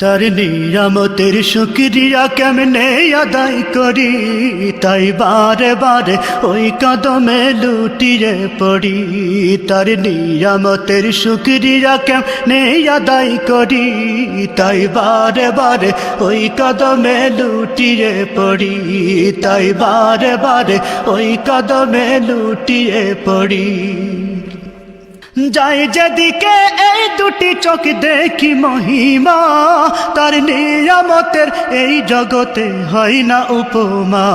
তার নিয়ামতের শুকরিয়া কেমনে আদায় করি, তাই বারে বারে ওই কদমে লুটিয়ে পড়ি। তার নিয়ামতের শুকরিয়া কেমনে আদায় করি, তাই বারে বারে ওই কদমে লুটিয়ে পড়ি। তাই বারে বারে ওই কদমে লুটিয়ে পড়ি। যাই যেদিকে এই দুটি চোখ দেখি মহিমা, তার নিয়ামতের এই জগতে হয় না উপমা।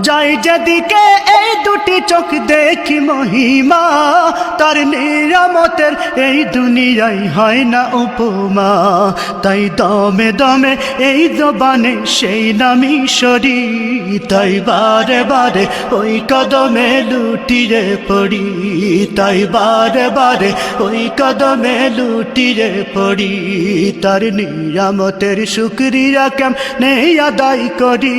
যাই যেদিকে এই দুটি চোখ দেখি মহিমা, তার নিয়ামতের এই দুনিয়ায় হয় না উপমা। তাই দমে দমে এই জবানে সেই নামি সরি, তাই বারে বারে ওই কদমে লুটিয়ে পড়ি। তাই বারে বারে ওই কদমে লুটিয়ে পড়ি। তার নিয়ামতের শুকরিয়া কেমনে আদায় করি,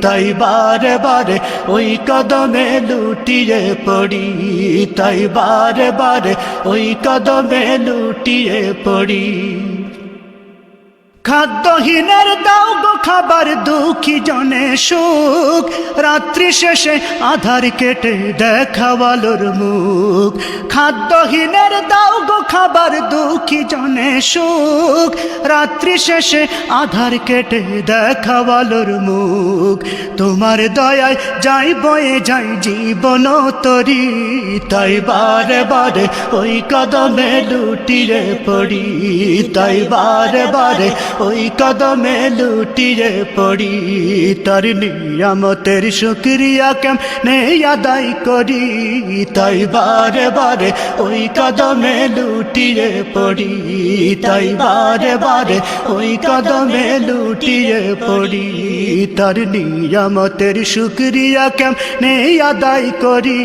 তাই বারে বারে ওই কদমে লুটিয়ে পড়ি। তাই বারে বারে ওই কদমে লুটিয়ে পড়ি। খাদ্যহীনের দাও গো খাবার, দুঃখী জনে সুখ, রাত্রি শেষে আধার কেটে দেখাওয়ালোর মুখ। খাদ্যহীনের দাও গো খাবার, দুঃখী জনে সুখ, রাত্রি শেষে আধার কেটে দেখাওয়ালোর মুখ। তোমার দয়ায় যাই বয়ে যাই জীবন তরি, তাই বারে বারে ওই কদমে লুটিয়ে পড়ি। তাই বারে বারে ওই কদমে লুটিয়ে পড়ি। তার নিয়ামতের শুকরিয়া কেমনে আদায় করি, তাই বারে বারে ওই কদমে লুটিয়ে পড়ি। তাই বারে বারে ওই কদমে লুটিয়ে পড়ি। তার নিয়ামতের শুকরিয়া কেমনে আদায় করি,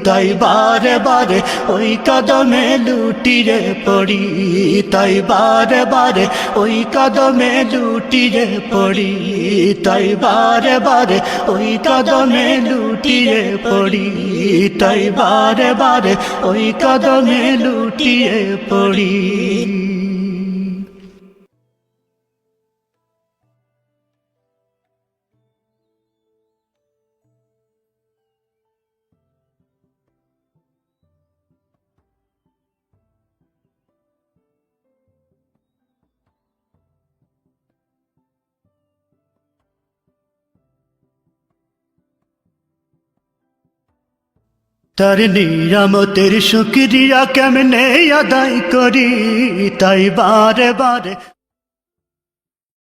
তাই বারে বারে ওই কদমে লুটিয়ে পড়ি। তাই বারে বারে ওই কদমে লুটিয়ে পড়ি। তাই বারে বারে ওই কদমে লুটিয়ে পড়ি। তাই বারে বারে ওই কদমে লুটিয়ে পড়ি। তার নিয়ামতের শুকরিয়া কেমনে আদায় করি, তাই বারে বারে